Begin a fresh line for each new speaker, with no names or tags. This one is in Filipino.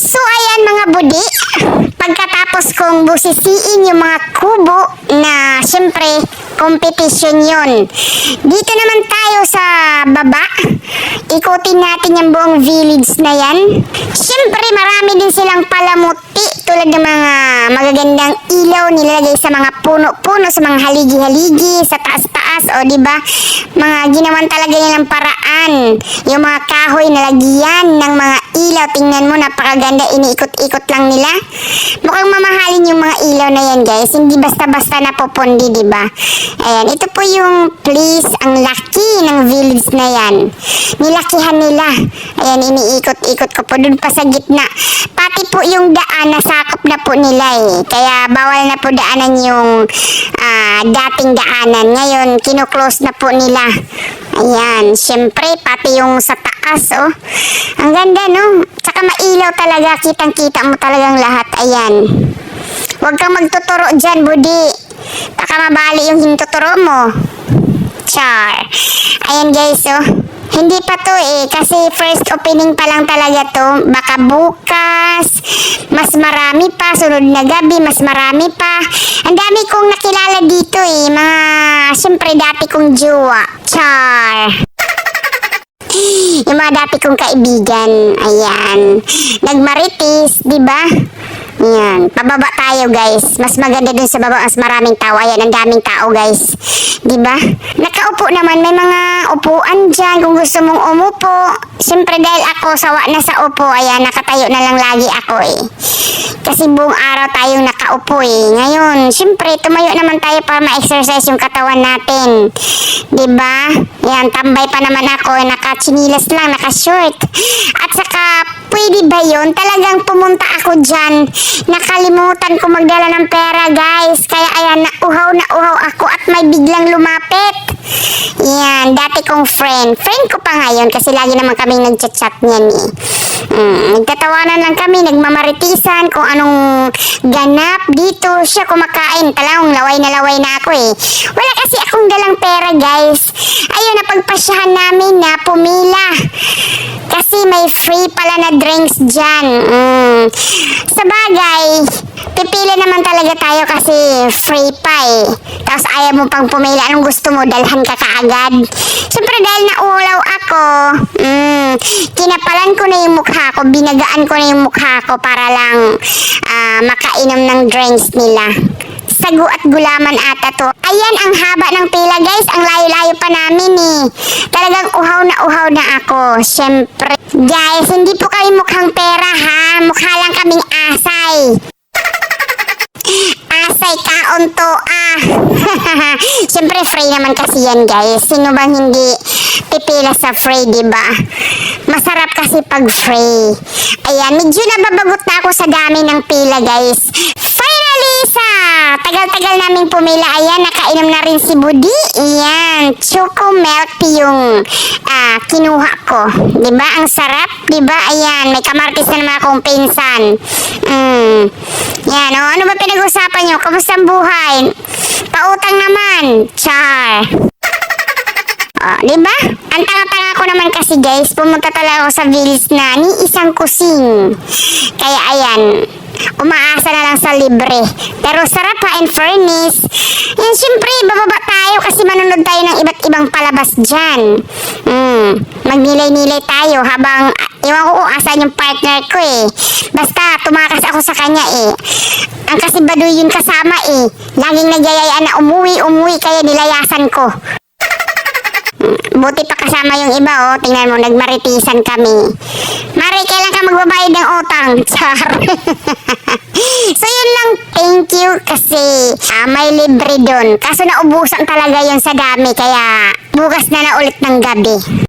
So ayan mga budi, pagkatapos kong busisiin yung mga kubo na syempre competition yon. Dito naman tayo sa baba, ikutin natin yung buong village na yan. Syempre marami din silang palamuti tulad ng mga magagandang ilaw nilalagay sa mga puno-puno, sa mga haligi-haligi, sa taas-taas, o diba? Mga ginawan talaga nilang paraan. Yung mga kahoy na lagyan ng mga ilaw, tingnan mo, napakaganda, iniikot-ikot lang nila. Mukhang mamahalin yung mga ilaw na yan, guys. Hindi basta-basta napupundi, diba? Ayan, ito po yung place, ang laki ng village na yan. Nilakihan nila. Ayan, iniikot-ikot ko po dun pa sa gitna. Pati po yung daan, nasakop na po nila eh. Kaya bawal na po daanan yung dating daanan. Ngayon, kino-close na po nila. Ayan, syempre, pati yung sa taas, oh. Ang ganda, no? Tsaka mailaw talaga, kitang-kita mo talagang lahat. Ayan. Huwag kang magtuturo dyan, budi. Baka mabali yung hintuturo mo. Char. Ayan, guys, oh. Hindi pa to eh, kasi first opening pa lang talaga to. Baka bukas, mas marami pa. Sunod na gabi, mas marami pa. Ang dami kong nakilala dito eh. Mga, syempre, dati kong jowa. Char. Yung mga dati kong kaibigan. Ayan. Nagmaritis, di ba? Ayan. Pababa tayo, guys. Mas maganda dun sa baba. Mas maraming tao. Ayan, ang daming tao, guys. Di ba? Nakaupo naman. May mga upuan dyan kung gusto mong umupo. Siyempre, dahil ako sawa na sa upo, ayan, nakatayo na lang lagi ako eh. Kasi buong araw tayong nakaupo eh. Ngayon, siyempre, tumayo naman tayo para ma-exercise yung katawan natin. Diba? Yan, tambay pa naman ako. Naka-chinilas lang, naka-short. At saka, pwede ba yun? Talagang pumunta ako dyan. Nakalimutan ko magdala ng pera, guys. Kaya ayan, nauhaw ako at may biglang lumapit. Yan, dati kong friend. Friend ko pa ngayon kasi lagi naman kaming nagchat-chat niyan eh. Nagtatawanan lang kami, nagmamaritisan kung anong ganap dito. Siya kumakain, talagang laway na ako eh. Wala kasi akong dalang pera, guys. Ayun, napagpasyahan namin na pumila. Kasi may free pala na drinks dyan. Sa bagay, pipili naman talaga tayo kasi free pa eh. Tapos ayaw mo pang pumila. Anong gusto mo? Dalhan ka kaagad? Siyempre dahil naulaw ako, kinapalan ko na yung mukha ko, binagaan ko na yung mukha ko para lang makainom ng drinks nila. Sagu at gulaman ata to. Ayan, ang haba ng pila, guys. Ang layo-layo pa namin eh. Talagang uhaw na ako. Siyempre. Guys, hindi po kami mukhang pera ha. Mukha lang kaming asay. Asay kaon to Siyempre free naman kasi yan, guys. Sino bang hindi pipila sa free, diba? Masarap kasi pag free. Ayan, medyo nababagot na ako sa dami ng pila, guys. Finally, sa tagal-tagal naming pumila, ayan, nakainom na rin si Budi. Ayan, choco milk yung kinuha ko. Diba? Ang sarap, diba? Ayan, may kamartis na naman akong pinsan. Yan, ano ba pinag-usapan nyo? Kamusta ang buhay? Pautang naman. Char. Diba? Ang tanga-tanga ko naman kasi, guys, pumunta talaga ako sa village na ni isang kusing. Kaya ayan, umaasa na lang sa libre. Pero sarap ha, in fairness. Yan, syempre, bababa tayo kasi manunod tayo ng iba't ibang palabas dyan. Magnilay-nilay tayo habang, iwan ko kung asan yung partner ko eh. Basta, tumakas ako sa kanya eh. Ang kasi baduy yun kasama eh. Laging nagyayayaan na umuwi, kaya nilayasan ko. Buti pa kasama yung iba, oh. Tingnan mo, nagmaritisan kami. Mari, kailan ka magbabayad ng utang? Char. So, yun lang. Thank you kasi may libre doon. Kaso naubusan talaga yun sa dami. Kaya bukas na ulit ng gabi.